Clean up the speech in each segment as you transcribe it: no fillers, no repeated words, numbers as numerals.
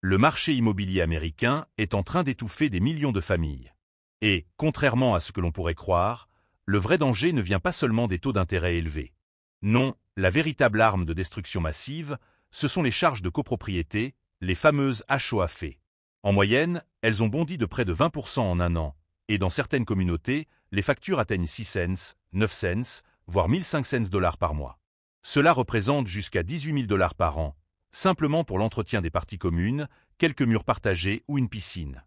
Le marché immobilier américain est en train d'étouffer des millions de familles. Et, contrairement à ce que l'on pourrait croire, le vrai danger ne vient pas seulement des taux d'intérêt élevés. Non, la véritable arme de destruction massive, ce sont les charges de copropriété, les fameuses HOAF. En moyenne, elles ont bondi de près de 20% en un an, et dans certaines communautés, les factures atteignent 6 cents, 9 cents, voire 1500 dollars par mois. Cela représente jusqu'à 18 000 dollars par an, simplement pour l'entretien des parties communes, quelques murs partagés ou une piscine.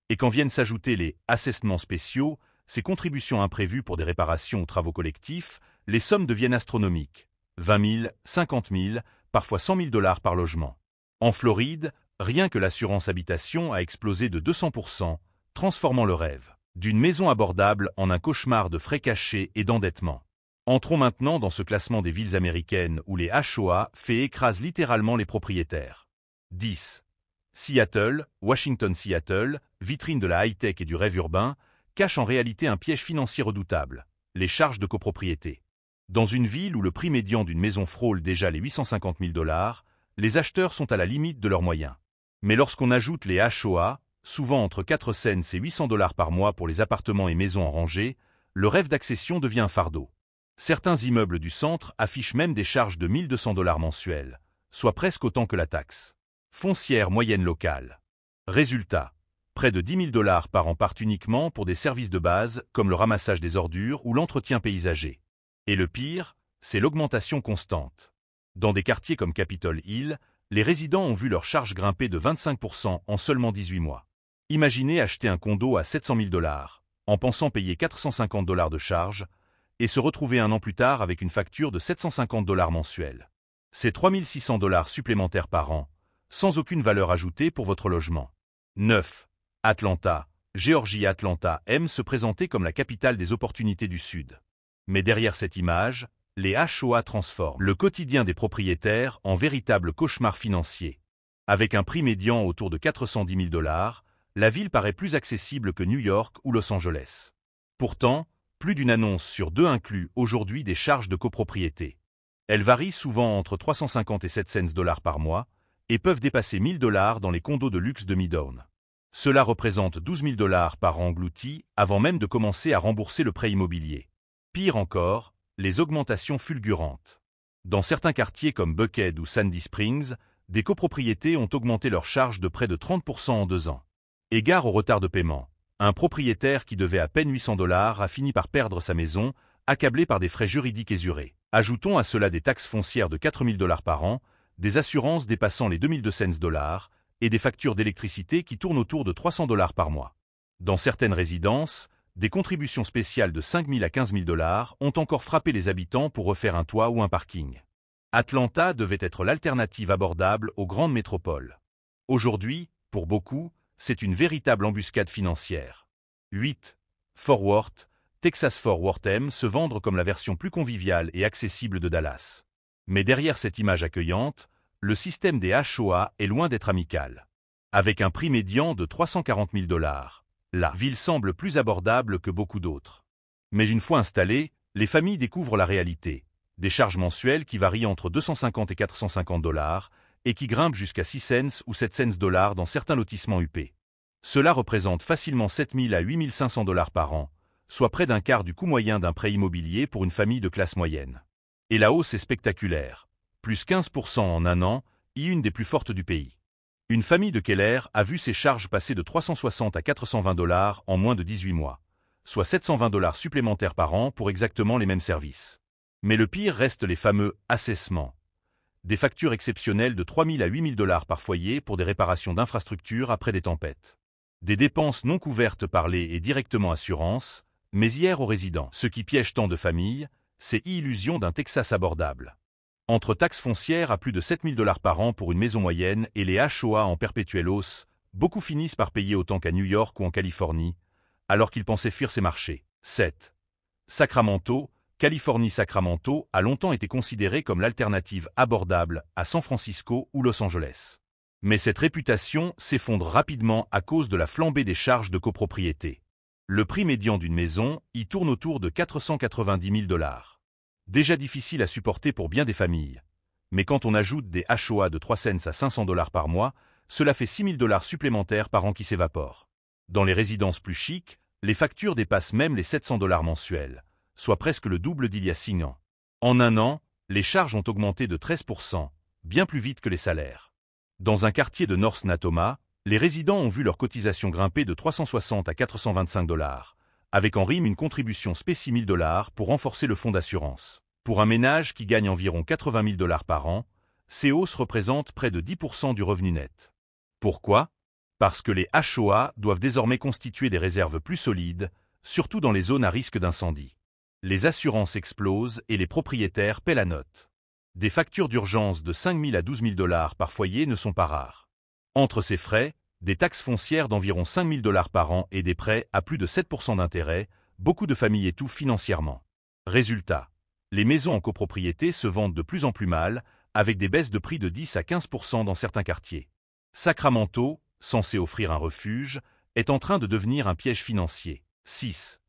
Et quand viennent s'ajouter les assessements spéciaux, ces contributions imprévues pour des réparations ou travaux collectifs, les sommes deviennent astronomiques. 20 000, 50 000, parfois 100 000 dollars par logement. En Floride, rien que l'assurance habitation a explosé de 200%, transformant le rêve d'une maison abordable en un cauchemar de frais cachés et d'endettement. Entrons maintenant dans ce classement des villes américaines où les HOAF écrasent littéralement les propriétaires. 10. Seattle, Washington-Seattle, vitrine de la high-tech et du rêve urbain, cache en réalité un piège financier redoutable, les charges de copropriété. Dans une ville où le prix médian d'une maison frôle déjà les 850 000 dollars, les acheteurs sont à la limite de leurs moyens. Mais lorsqu'on ajoute les HOA, souvent entre 4 cents et 800 dollars par mois pour les appartements et maisons en rangée, le rêve d'accession devient un fardeau. Certains immeubles du centre affichent même des charges de 1 200 dollars mensuels, soit presque autant que la taxe foncière moyenne locale. Résultat, près de 10 000 dollars par an partent uniquement pour des services de base comme le ramassage des ordures ou l'entretien paysager. Et le pire, c'est l'augmentation constante. Dans des quartiers comme Capitol Hill, les résidents ont vu leurs charges grimper de 25% en seulement 18 mois. Imaginez acheter un condo à 700 000 dollars, en pensant payer 450 dollars de charges, et se retrouver un an plus tard avec une facture de 750 dollars mensuels. C'est 3 600 dollars supplémentaires par an, sans aucune valeur ajoutée pour votre logement. 9. Atlanta. Géorgie. Atlanta aime se présenter comme la capitale des opportunités du Sud. Mais derrière cette image, les HOA transforment le quotidien des propriétaires en véritable cauchemar financier. Avec un prix médian autour de 410 000 dollars, la ville paraît plus accessible que New York ou Los Angeles. Pourtant, plus d'une annonce sur deux inclut aujourd'hui des charges de copropriété. Elles varient souvent entre 350 et 700 dollars par mois et peuvent dépasser 1 000 dollars dans les condos de luxe de Midtown. Cela représente 12 000 dollars par an engloutis avant même de commencer à rembourser le prêt immobilier. Pire encore, les augmentations fulgurantes. Dans certains quartiers comme Buckhead ou Sandy Springs, des copropriétés ont augmenté leurs charges de près de 30% en 2 ans. Égard au retard de paiement, un propriétaire qui devait à peine 800 dollars a fini par perdre sa maison, accablé par des frais juridiques ésurés. Ajoutons à cela des taxes foncières de 4 000 dollars par an, des assurances dépassant les 2 200 dollars et des factures d'électricité qui tournent autour de 300 dollars par mois. Dans certaines résidences, des contributions spéciales de 5 000 à 15 000 dollars ont encore frappé les habitants pour refaire un toit ou un parking. Atlanta devait être l'alternative abordable aux grandes métropoles. Aujourd'hui, pour beaucoup, c'est une véritable embuscade financière. 8. Fort Worth. Texas Fort Worth aime se vendre comme la version plus conviviale et accessible de Dallas. Mais derrière cette image accueillante, le système des HOA est loin d'être amical. Avec un prix médian de 340 000 dollars, la ville semble plus abordable que beaucoup d'autres. Mais une fois installées, les familles découvrent la réalité. Des charges mensuelles qui varient entre 250 et 450 dollars et qui grimpent jusqu'à 6 cents ou 7 cents dollars dans certains lotissements UP. Cela représente facilement 7 000 à 8 500 dollars par an, soit près d'un quart du coût moyen d'un prêt immobilier pour une famille de classe moyenne. Et la hausse est spectaculaire, plus 15% en un an, et une des plus fortes du pays. Une famille de Keller a vu ses charges passer de 360 à 420 dollars en moins de 18 mois, soit 720 dollars supplémentaires par an pour exactement les mêmes services. Mais le pire reste les fameux assessements. Des factures exceptionnelles de 3 000 à 8 000 dollars par foyer pour des réparations d'infrastructures après des tempêtes. Des dépenses non couvertes par les et directement assurances, mais hier aux résidents. Ce qui piège tant de familles, c'est l'illusion d'un Texas abordable. Entre taxes foncières à plus de 7 000 dollars par an pour une maison moyenne et les HOA en perpétuelle hausse, beaucoup finissent par payer autant qu'à New York ou en Californie, alors qu'ils pensaient fuir ces marchés. 7. Sacramento. Californie-Sacramento a longtemps été considérée comme l'alternative abordable à San Francisco ou Los Angeles. Mais cette réputation s'effondre rapidement à cause de la flambée des charges de copropriété. Le prix médian d'une maison y tourne autour de 490 000 dollars. Déjà difficile à supporter pour bien des familles. Mais quand on ajoute des HOA de 3 cents à 500 dollars par mois, cela fait 6 000 $ supplémentaires par an qui s'évaporent. Dans les résidences plus chics, les factures dépassent même les 700 $ mensuels, soit presque le double d'il y a 6 ans. En un an, les charges ont augmenté de 13%, bien plus vite que les salaires. Dans un quartier de North Natoma, les résidents ont vu leur cotisation grimper de 360 à 425 $, avec en rime une contribution spécie 1 000 $ pour renforcer le fonds d'assurance. Pour un ménage qui gagne environ 80 000 $ par an, ces hausses représentent près de 10% du revenu net. Pourquoi? Parce que les HOA doivent désormais constituer des réserves plus solides, surtout dans les zones à risque d'incendie. Les assurances explosent et les propriétaires paient la note. Des factures d'urgence de 5 000 à 12 000 $ par foyer ne sont pas rares. Entre ces frais, des taxes foncières d'environ 5 000 $ par an et des prêts à plus de 7% d'intérêt, beaucoup de familles étouffent financièrement. Résultat, les maisons en copropriété se vendent de plus en plus mal, avec des baisses de prix de 10 à 15% dans certains quartiers. Sacramento, censé offrir un refuge, est en train de devenir un piège financier. 6.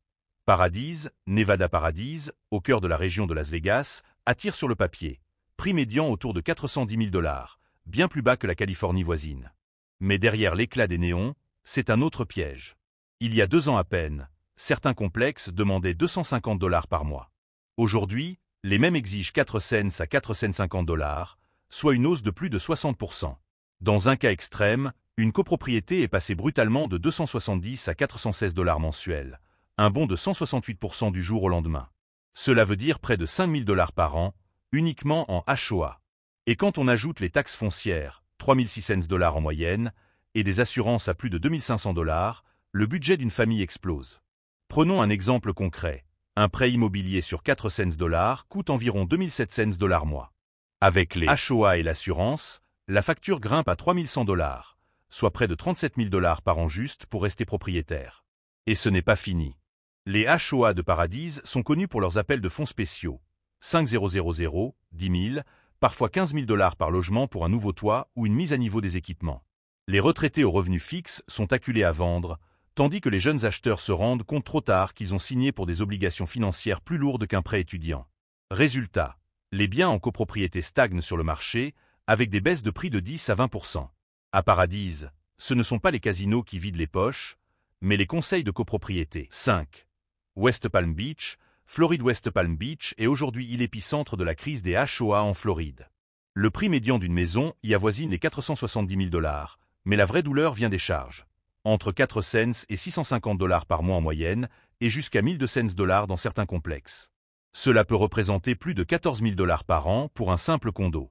Paradise, Nevada Paradise, au cœur de la région de Las Vegas, attire sur le papier. Prix médian autour de 410 000 $, bien plus bas que la Californie voisine. Mais derrière l'éclat des néons, c'est un autre piège. Il y a 2 ans à peine, certains complexes demandaient 250 $ par mois. Aujourd'hui, les mêmes exigent 4 cents à 4 cents 50 $, soit une hausse de plus de 60%. Dans un cas extrême, une copropriété est passée brutalement de 270 à 416 $ mensuels, un bond de 168% du jour au lendemain. Cela veut dire près de 5 000 $ par an, uniquement en HOA. Et quand on ajoute les taxes foncières, 3 600 $ en moyenne, et des assurances à plus de 2 500 $, le budget d'une famille explose. Prenons un exemple concret. Un prêt immobilier sur 4 cents $ coûte environ 2 700 $ mois. Avec les HOA et l'assurance, la facture grimpe à 3 100 $, soit près de 37 000 $ par an juste pour rester propriétaire. Et ce n'est pas fini. Les HOA de Paradise sont connus pour leurs appels de fonds spéciaux. 5 000, 10 000, parfois 15 000 $ par logement pour un nouveau toit ou une mise à niveau des équipements. Les retraités aux revenus fixes sont acculés à vendre, tandis que les jeunes acheteurs se rendent compte trop tard qu'ils ont signé pour des obligations financières plus lourdes qu'un prêt étudiant. Résultat, les biens en copropriété stagnent sur le marché, avec des baisses de prix de 10 à 20%. À Paradise, ce ne sont pas les casinos qui vident les poches, mais les conseils de copropriété. 5. West Palm Beach, Floride. West Palm Beach est aujourd'hui l'épicentre de la crise des HOA en Floride. Le prix médian d'une maison y avoisine les 470 000 $, mais la vraie douleur vient des charges. Entre 4 cents et 650 $ par mois en moyenne, et jusqu'à 1 200 $ dans certains complexes. Cela peut représenter plus de 14 000 $ par an pour un simple condo.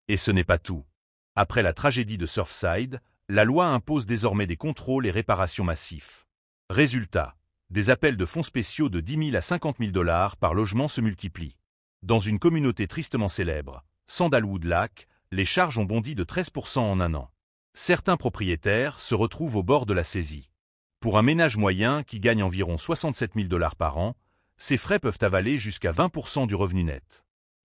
Et ce n'est pas tout. Après la tragédie de Surfside, la loi impose désormais des contrôles et réparations massifs. Résultat, des appels de fonds spéciaux de 10 000 à 50 000 $ par logement se multiplient. Dans une communauté tristement célèbre, Sandalwood Lake, les charges ont bondi de 13% en un an. Certains propriétaires se retrouvent au bord de la saisie. Pour un ménage moyen qui gagne environ 67 000 $ par an, ces frais peuvent avaler jusqu'à 20% du revenu net.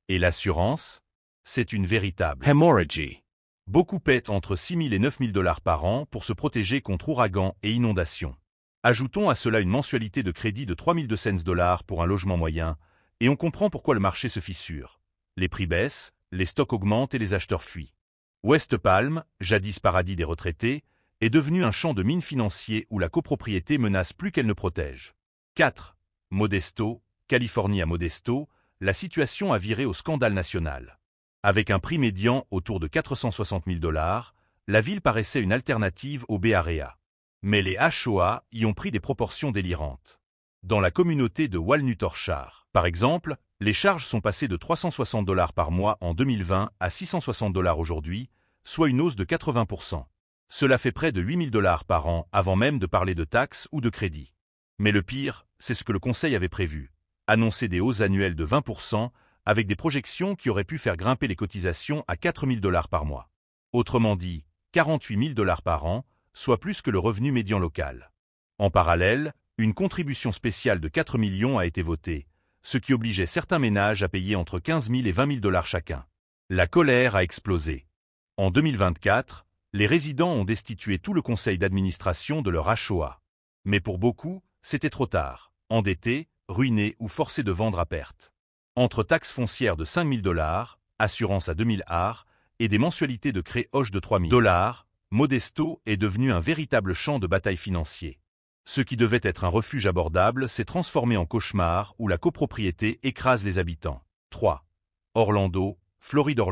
Et l'assurance? C'est une véritable hémorragie. Beaucoup paient entre 6 000 et 9 000 $ par an pour se protéger contre ouragans et inondations. Ajoutons à cela une mensualité de crédit de 3 200 $ pour un logement moyen, et on comprend pourquoi le marché se fissure. Les prix baissent, les stocks augmentent et les acheteurs fuient. West Palm, jadis paradis des retraités, est devenu un champ de mines financier où la copropriété menace plus qu'elle ne protège. 4. Modesto, Californie. À Modesto, la situation a viré au scandale national. Avec un prix médian autour de 460 000 $, la ville paraissait une alternative au Bay Area. Mais les HOA y ont pris des proportions délirantes. Dans la communauté de Walnut Orchard, par exemple, les charges sont passées de 360 $ par mois en 2020 à 660 $ aujourd'hui, soit une hausse de 80%. Cela fait près de 8 000 $ par an avant même de parler de taxes ou de crédits. Mais le pire, c'est ce que le Conseil avait prévu. Annoncer des hausses annuelles de 20%, avec des projections qui auraient pu faire grimper les cotisations à 4 000 $ par mois. Autrement dit, 48 000 $ par an, soit plus que le revenu médian local. En parallèle, une contribution spéciale de 4 millions a été votée, ce qui obligeait certains ménages à payer entre 15 000 et 20 000 $ chacun. La colère a explosé. En 2024, les résidents ont destitué tout le conseil d'administration de leur HOA. Mais pour beaucoup, c'était trop tard, endettés, ruinés ou forcés de vendre à perte. Entre taxes foncières de 5 000 $, assurance à 2 000 $, et des mensualités de créoche de 3 000 $, Modesto est devenu un véritable champ de bataille financier. Ce qui devait être un refuge abordable s'est transformé en cauchemar où la copropriété écrase les habitants. 3. Orlando, Floride.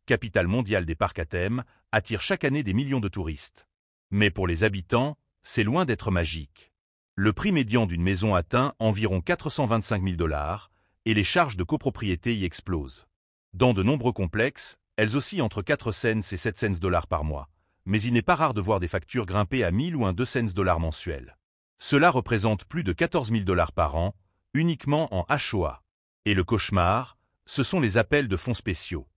Capitale mondiale des parcs à thème, attire chaque année des millions de touristes. Mais pour les habitants, c'est loin d'être magique. Le prix médian d'une maison atteint environ 425 000 $ et les charges de copropriété y explosent. Dans de nombreux complexes, elles oscillent entre 4 cents et 7 cents $ par mois, mais il n'est pas rare de voir des factures grimper à 1000 ou 1 200 $ mensuels. Cela représente plus de 14 000 $ par an, uniquement en HOA. Et le cauchemar, ce sont les appels de fonds spéciaux.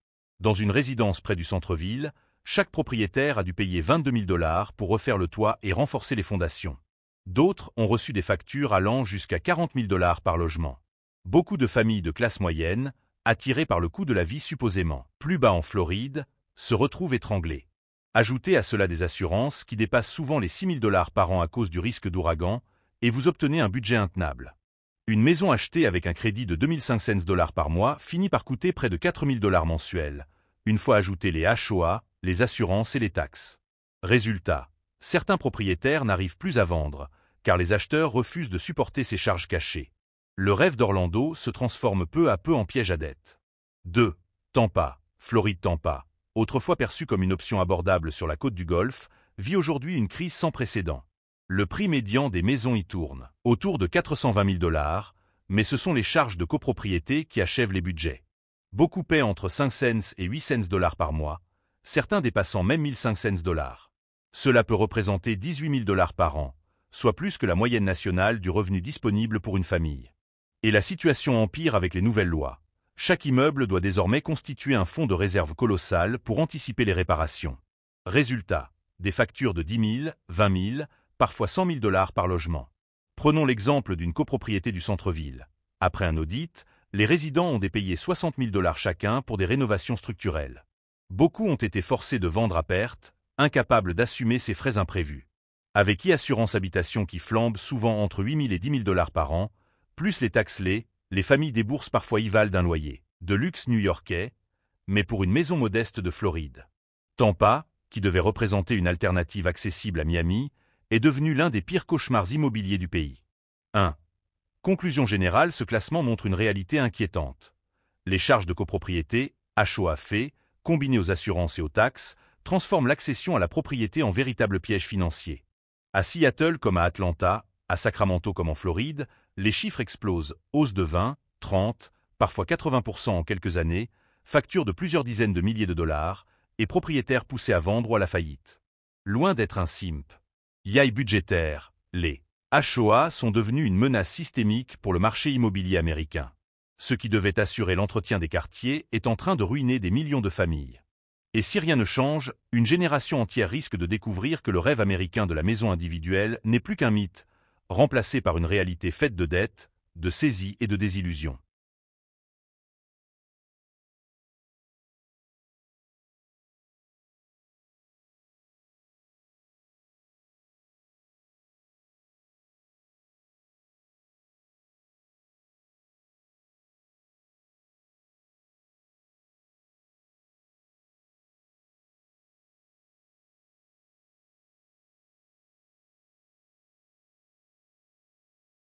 Dans une résidence près du centre-ville, chaque propriétaire a dû payer 22 000 $ pour refaire le toit et renforcer les fondations. D'autres ont reçu des factures allant jusqu'à 40 000 $ par logement. Beaucoup de familles de classe moyenne, attirées par le coût de la vie supposément plus bas en Floride, se retrouvent étranglées. Ajoutez à cela des assurances qui dépassent souvent les 6 000 $ par an à cause du risque d'ouragan, et vous obtenez un budget intenable. Une maison achetée avec un crédit de 2 500 $ par mois finit par coûter près de 4 000 $ mensuels, une fois ajoutés les HOA, les assurances et les taxes. Résultat, certains propriétaires n'arrivent plus à vendre, car les acheteurs refusent de supporter ces charges cachées. Le rêve d'Orlando se transforme peu à peu en piège à dette. 2. Tampa, Floride. Tampa, autrefois perçue comme une option abordable sur la côte du Golfe, vit aujourd'hui une crise sans précédent. Le prix médian des maisons y tourne autour de 420 000 $, mais ce sont les charges de copropriété qui achèvent les budgets. Beaucoup paient entre 5 cents et 8 cents $ par mois, certains dépassant même 1 500 $. Cela peut représenter 18 000 $ par an, soit plus que la moyenne nationale du revenu disponible pour une famille. Et la situation empire avec les nouvelles lois. Chaque immeuble doit désormais constituer un fonds de réserve colossal pour anticiper les réparations. Résultat, des factures de 10 000, 20 000, parfois 100 000 $ par logement. Prenons l'exemple d'une copropriété du centre-ville. Après un audit, les résidents ont dépayé 60 000 $ chacun pour des rénovations structurelles. Beaucoup ont été forcés de vendre à perte, incapables d'assumer ces frais imprévus. Avec e-assurance habitation qui flambe souvent entre 8 000 et 10 000 $ par an, plus les taxes les familles déboursent parfois y-valent d'un loyer de luxe new-yorkais, mais pour une maison modeste de Floride. Tampa, qui devait représenter une alternative accessible à Miami, est devenu l'un des pires cauchemars immobiliers du pays. 1. Conclusion générale, ce classement montre une réalité inquiétante. Les charges de copropriété, HOA fait, combinées aux assurances et aux taxes, transforment l'accession à la propriété en véritable piège financier. À Seattle comme à Atlanta, à Sacramento comme en Floride, les chiffres explosent, hausse de 20, 30, parfois 80% en quelques années, factures de plusieurs dizaines de milliers de dollars, et propriétaires poussés à vendre ou à la faillite. Loin d'être un simp. Yaille budgétaire, les HOA sont devenus une menace systémique pour le marché immobilier américain. Ce qui devait assurer l'entretien des quartiers est en train de ruiner des millions de familles. Et si rien ne change, une génération entière risque de découvrir que le rêve américain de la maison individuelle n'est plus qu'un mythe, remplacé par une réalité faite de dettes, de saisies et de désillusions.